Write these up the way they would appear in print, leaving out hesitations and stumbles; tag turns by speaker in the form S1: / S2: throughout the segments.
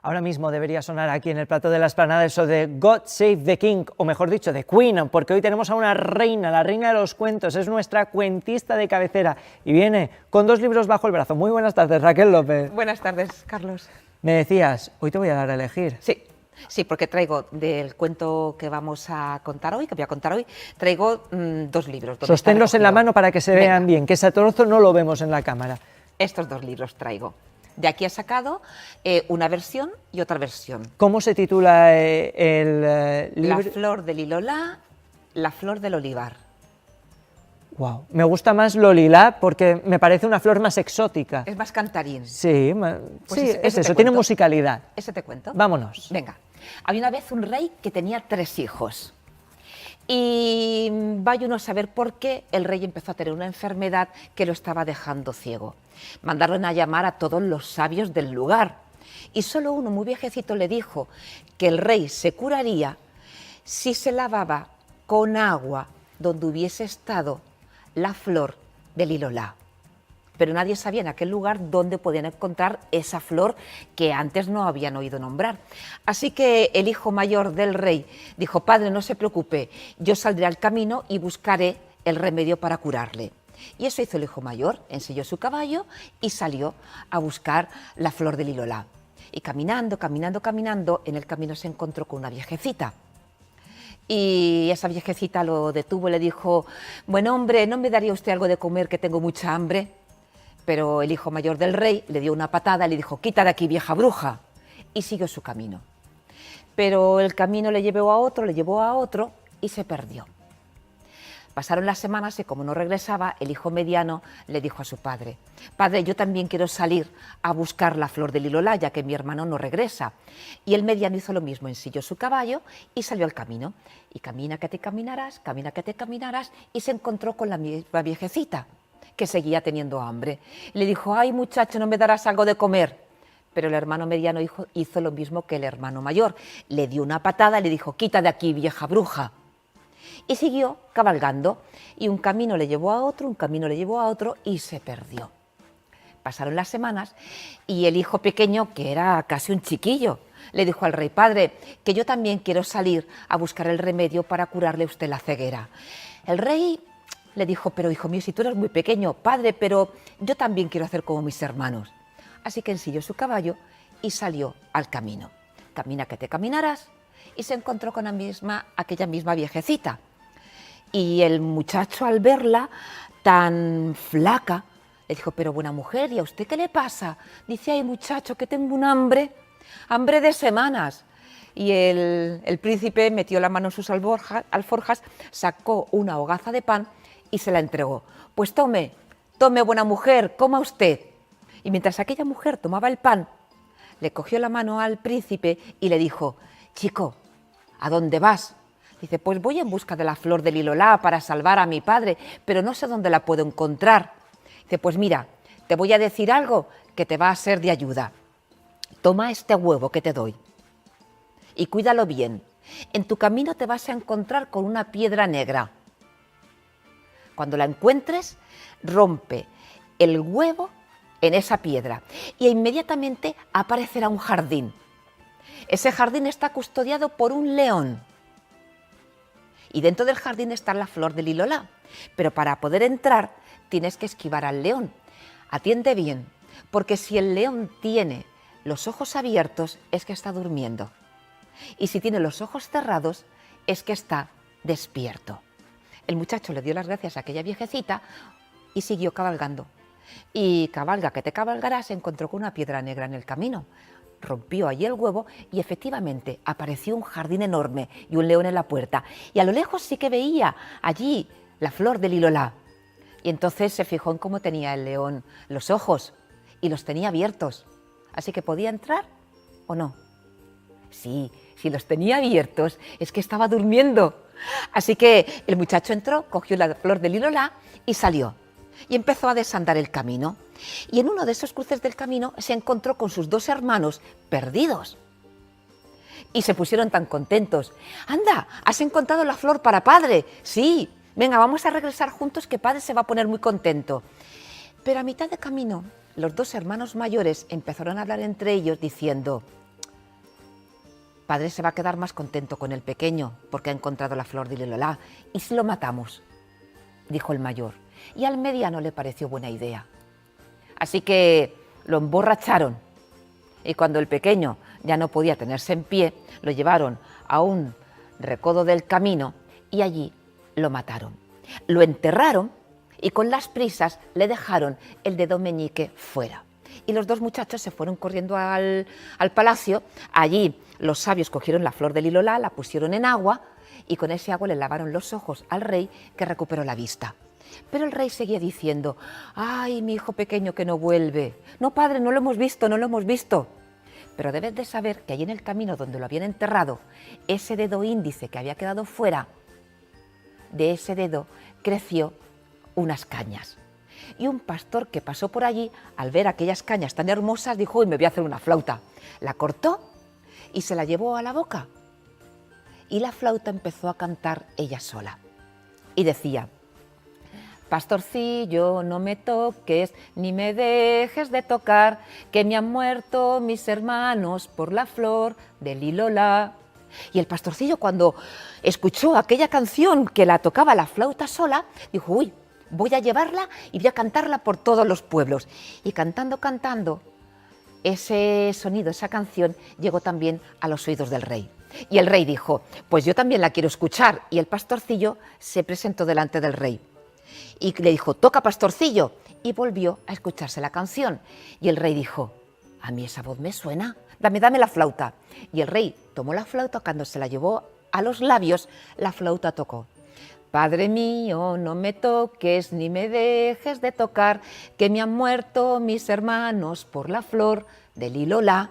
S1: Ahora mismo debería sonar aquí en el plató de la Esplanada eso de God Save the King, o mejor dicho, The Queen, porque hoy tenemos a una reina, la reina de los cuentos, es nuestra cuentista de cabecera y viene con 2 libros bajo el brazo. Muy buenas tardes, Raquel López.
S2: Buenas tardes, Carlos.
S1: Me decías, hoy te voy a dar a elegir.
S2: Sí, porque traigo del cuento que vamos a contar hoy, que voy a contar hoy, traigo 2 libros.
S1: Sosténlos en la mano para que se vean bien, que ese trozo no lo vemos en la cámara.
S2: Estos 2 libros traigo. De aquí he sacado una versión y otra versión.
S1: ¿Cómo se titula el libro?
S2: La flor del Ilolá, la flor del olivar.
S1: Wow, me gusta más lo lilá porque me parece una flor más exótica.
S2: Es más cantarín.
S1: Sí,
S2: Pues
S1: sí, es eso,
S2: te
S1: tiene
S2: cuento.
S1: musicalidad.
S2: ¿Ese te cuento?
S1: Vámonos.
S2: Venga. Había una vez un rey que tenía 3 hijos. Y vaya uno a saber por qué el rey empezó a tener una enfermedad que lo estaba dejando ciego. Mandaron a llamar a todos los sabios del lugar. Y solo uno muy viejecito le dijo que el rey se curaría si se lavaba con agua donde hubiese estado la flor del Ilolá. Pero nadie sabía en aquel lugar dónde podían encontrar esa flor que antes no habían oído nombrar. Así que el hijo mayor del rey dijo: padre, no se preocupe, yo saldré al camino y buscaré el remedio para curarle. Y eso hizo el hijo mayor, ensilló su caballo y salió a buscar la flor del Ilolá. Y caminando, en el camino se encontró con una viejecita. Y esa viejecita lo detuvo y le dijo: buen hombre, ¿no me daría usted algo de comer, que tengo mucha hambre? Pero el hijo mayor del rey le dio una patada y le dijo: quita de aquí, vieja bruja, y siguió su camino. Pero el camino le llevó a otro y se perdió. Pasaron las semanas y como no regresaba, el hijo mediano le dijo a su padre: padre, yo también quiero salir a buscar la flor del Ilolá, ya que mi hermano no regresa. Y el mediano hizo lo mismo, ensilló su caballo y salió al camino. Y camina que te caminarás, y se encontró con la misma viejecita, que seguía teniendo hambre. Le dijo: ay, muchacho, ¿no me darás algo de comer? Pero el hermano mediano hizo lo mismo que el hermano mayor. Le dio una patada y le dijo: quita de aquí, vieja bruja. Y siguió cabalgando, y un camino le llevó a otro, y se perdió. Pasaron las semanas y el hijo pequeño, que era casi un chiquillo, le dijo al rey: padre, que yo también quiero salir a buscar el remedio para curarle a usted la ceguera. El rey le dijo: pero hijo mío, si tú eres muy pequeño, padre, pero yo también quiero hacer como mis hermanos. Así que ensilló su caballo y salió al camino. Camina que te caminarás, y se encontró con aquella misma viejecita. Y el muchacho, al verla tan flaca, le dijo: pero buena mujer, ¿y a usted qué le pasa? Dice: ay, muchacho, que tengo un hambre de semanas. Y el príncipe metió la mano en sus alforjas, sacó una hogaza de pan y se la entregó. Pues tome, buena mujer, coma usted. Y mientras aquella mujer tomaba el pan, le cogió la mano al príncipe y le dijo: chico, ¿a dónde vas? Dice: pues voy en busca de la flor del Ilolá para salvar a mi padre, pero no sé dónde la puedo encontrar. Dice: pues mira, te voy a decir algo que te va a ser de ayuda. Toma este huevo que te doy y cuídalo bien. En tu camino te vas a encontrar con una piedra negra. Cuando la encuentres, rompe el huevo en esa piedra y inmediatamente aparecerá un jardín. Ese jardín está custodiado por un león. Y dentro del jardín está la flor del Ilolá. Pero para poder entrar tienes que esquivar al león. Atiende bien, porque si el león tiene los ojos abiertos es que está durmiendo. Y si tiene los ojos cerrados es que está despierto. El muchacho le dio las gracias a aquella viejecita y siguió cabalgando. Y cabalga que te cabalgarás, se encontró con una piedra negra en el camino. Rompió allí el huevo y efectivamente apareció un jardín enorme y un león en la puerta. Y a lo lejos sí que veía allí la flor del Ilolá. Y entonces se fijó en cómo tenía el león los ojos, y los tenía abiertos. Así que podía entrar o no. Sí, si los tenía abiertos es que estaba durmiendo. Así que el muchacho entró, cogió la flor del Ilolá y salió. Y empezó a desandar el camino. Y en uno de esos cruces del camino se encontró con sus 2 hermanos perdidos. Y se pusieron tan contentos. Anda, ¿has encontrado la flor para padre? Sí, venga, vamos a regresar juntos, que padre se va a poner muy contento. Pero a mitad de camino, los 2 hermanos mayores empezaron a hablar entre ellos diciendo: padre se va a quedar más contento con el pequeño porque ha encontrado la flor de Lilolá. ¿Y si lo matamos?, dijo el mayor. Y al mediano le pareció buena idea. Así que lo emborracharon y cuando el pequeño ya no podía tenerse en pie, lo llevaron a un recodo del camino y allí lo mataron. Lo enterraron y con las prisas le dejaron el dedo meñique fuera. Y los dos muchachos se fueron corriendo al palacio. Allí los sabios cogieron la flor de Lilolá, la pusieron en agua y con ese agua le lavaron los ojos al rey, que recuperó la vista. Pero el rey seguía diciendo: ¡ay, mi hijo pequeño que no vuelve! No, padre, no lo hemos visto, no lo hemos visto. Pero debes de saber que allí en el camino donde lo habían enterrado, ese dedo índice que había quedado fuera, de ese dedo creció unas cañas. Y un pastor que pasó por allí, al ver aquellas cañas tan hermosas, dijo: uy, me voy a hacer una flauta. La cortó y se la llevó a la boca. Y la flauta empezó a cantar ella sola. Y decía: pastorcillo, no me toques, ni me dejes de tocar, que me han muerto mis hermanos por la flor de Lilolá. Y el pastorcillo, cuando escuchó aquella canción que la tocaba la flauta sola, dijo: uy, voy a llevarla y voy a cantarla por todos los pueblos. Y cantando, cantando, ese sonido, esa canción, llegó también a los oídos del rey. Y el rey dijo: pues yo también la quiero escuchar. Y el pastorcillo se presentó delante del rey. Y le dijo: toca, pastorcillo. Y volvió a escucharse la canción. Y el rey dijo: a mí esa voz me suena, dame la flauta. Y el rey tomó la flauta, cuando se la llevó a los labios, la flauta tocó: Padre mío, no me toques, ni me dejes de tocar, que me han muerto mis hermanos por la flor de Lilolá.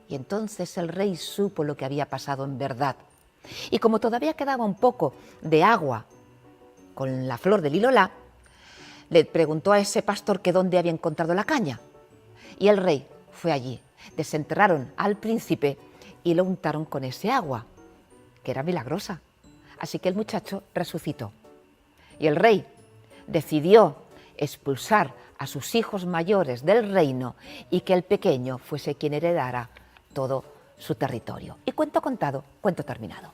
S2: Y entonces el rey supo lo que había pasado en verdad. Y como todavía quedaba un poco de agua con la flor de Lilolá, le preguntó a ese pastor que dónde había encontrado la caña. Y el rey fue allí, desenterraron al príncipe y lo untaron con ese agua, que era milagrosa. Así que el muchacho resucitó. Y el rey decidió expulsar a sus hijos mayores del reino y que el pequeño fuese quien heredara todo su territorio. Y cuento contado, cuento terminado.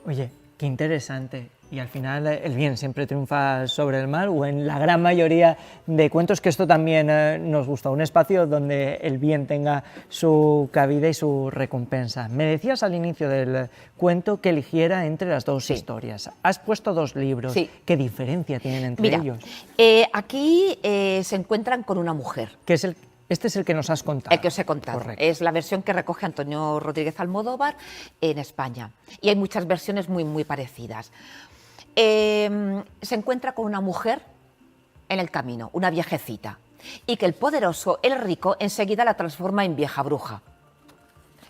S1: Oye, qué interesante. Y al final el bien siempre triunfa sobre el mal, o en la gran mayoría de cuentos, que esto también nos gusta, un espacio donde el bien tenga su cabida y su recompensa. Me decías al inicio del cuento que eligiera entre las dos historias. Has puesto dos libros.
S2: Sí.
S1: ¿Qué diferencia tienen entre ellos?
S2: Aquí se encuentran con una mujer.
S1: Este es el que nos has contado.
S2: El que os he contado.
S1: Correcto.
S2: Es la versión que recoge Antonio Rodríguez Almodóvar en España. Y hay muchas versiones muy, muy parecidas. Se encuentra con una mujer en el camino, una viejecita, y que el poderoso, el rico, enseguida la transforma en vieja bruja.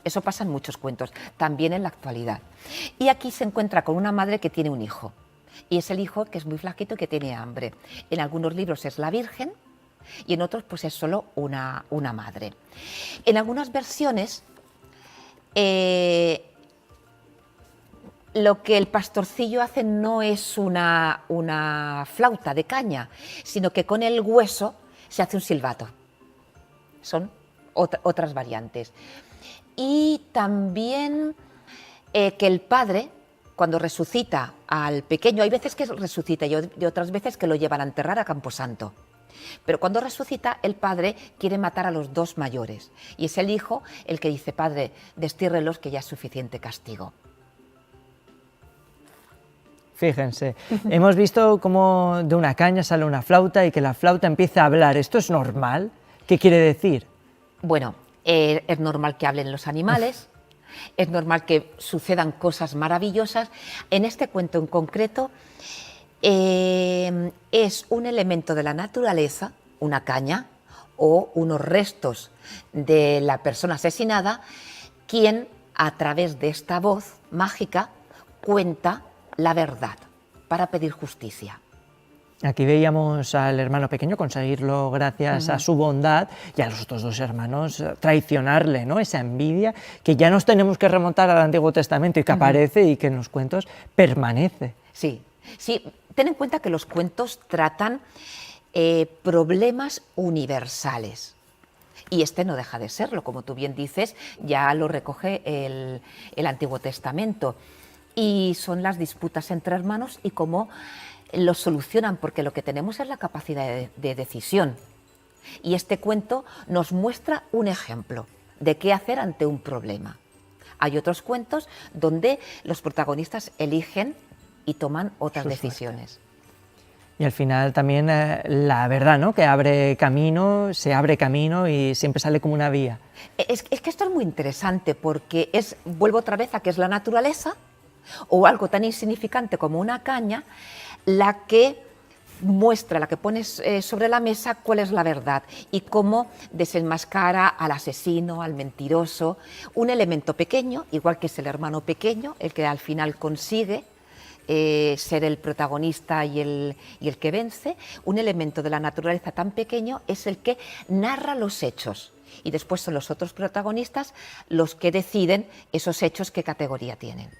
S2: Eso pasa en muchos cuentos, también en la actualidad. Y aquí se encuentra con una madre que tiene un hijo, y es el hijo que es muy flaquito y que tiene hambre. En algunos libros es la Virgen y en otros pues es solo una madre. En algunas versiones lo que el pastorcillo hace no es una flauta de caña, sino que con el hueso se hace un silbato. Son otras variantes. Y también que el padre, cuando resucita al pequeño, hay veces que resucita y otras veces que lo llevan a enterrar a Camposanto. Pero cuando resucita, el padre quiere matar a los dos mayores. Y es el hijo el que dice: padre, destírrelos, que ya es suficiente castigo.
S1: Fíjense, hemos visto cómo de una caña sale una flauta y que la flauta empieza a hablar. ¿Esto es normal? ¿Qué quiere decir?
S2: Bueno, es normal que hablen los animales, es normal que sucedan cosas maravillosas. En este cuento en concreto es un elemento de la naturaleza, una caña o unos restos de la persona asesinada, quien a través de esta voz mágica cuenta la verdad para pedir justicia.
S1: Aquí veíamos al hermano pequeño conseguirlo gracias a su bondad, y a los otros dos hermanos traicionarle, ¿no? Esa envidia que ya nos tenemos que remontar al Antiguo Testamento y que aparece y que en los cuentos permanece.
S2: Sí, sí, ten en cuenta que los cuentos tratan problemas universales Y este no deja de serlo, como tú bien dices, ya lo recoge el Antiguo Testamento. Y son las disputas entre hermanos y cómo los solucionan, porque lo que tenemos es la capacidad de decisión. Y este cuento nos muestra un ejemplo de qué hacer ante un problema. Hay otros cuentos donde los protagonistas eligen y toman otras decisiones.
S1: Y al final también la verdad, ¿no? Que abre camino, se abre camino y siempre sale como una vía.
S2: Es que esto es muy interesante porque vuelvo otra vez a que es la naturaleza o algo tan insignificante como una caña la que muestra, la que pones sobre la mesa cuál es la verdad y cómo desenmascara al asesino, al mentiroso, un elemento pequeño, igual que es el hermano pequeño, el que al final consigue ser el protagonista y el que vence. Un elemento de la naturaleza tan pequeño es el que narra los hechos y después son los otros protagonistas los que deciden esos hechos qué categoría tienen.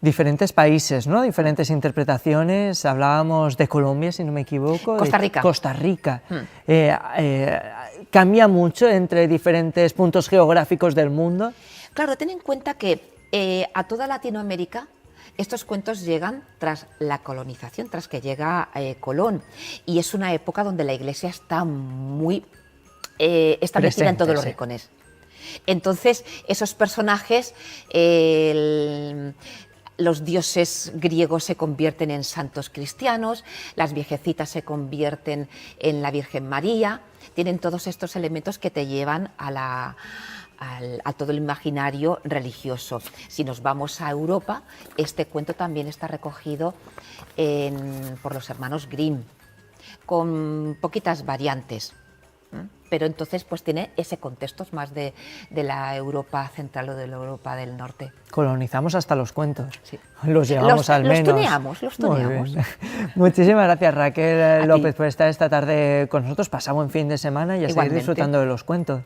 S1: Diferentes países, ¿no? Diferentes interpretaciones. Hablábamos de Colombia, si no me equivoco.
S2: Costa Rica.
S1: Costa Rica. ¿Cambia mucho entre diferentes puntos geográficos del mundo?
S2: Claro, ten en cuenta que a toda Latinoamérica estos cuentos llegan tras la colonización, tras que llega Colón. Y es una época donde la Iglesia está muy establecida en todos los rincones. Entonces, esos personajes... los dioses griegos se convierten en santos cristianos, las viejecitas se convierten en la Virgen María, tienen todos estos elementos que te llevan a todo el imaginario religioso. Si nos vamos a Europa, este cuento también está recogido por los hermanos Grimm, con poquitas variantes. Pero entonces pues tiene ese contexto más de la Europa central o de la Europa del norte.
S1: Colonizamos hasta los cuentos.
S2: Sí.
S1: Los llevamos al menos.
S2: Los tuneamos.
S1: Muchísimas gracias, Raquel López, por estar esta tarde con nosotros. Pasamos un fin de semana y a seguir disfrutando de los cuentos.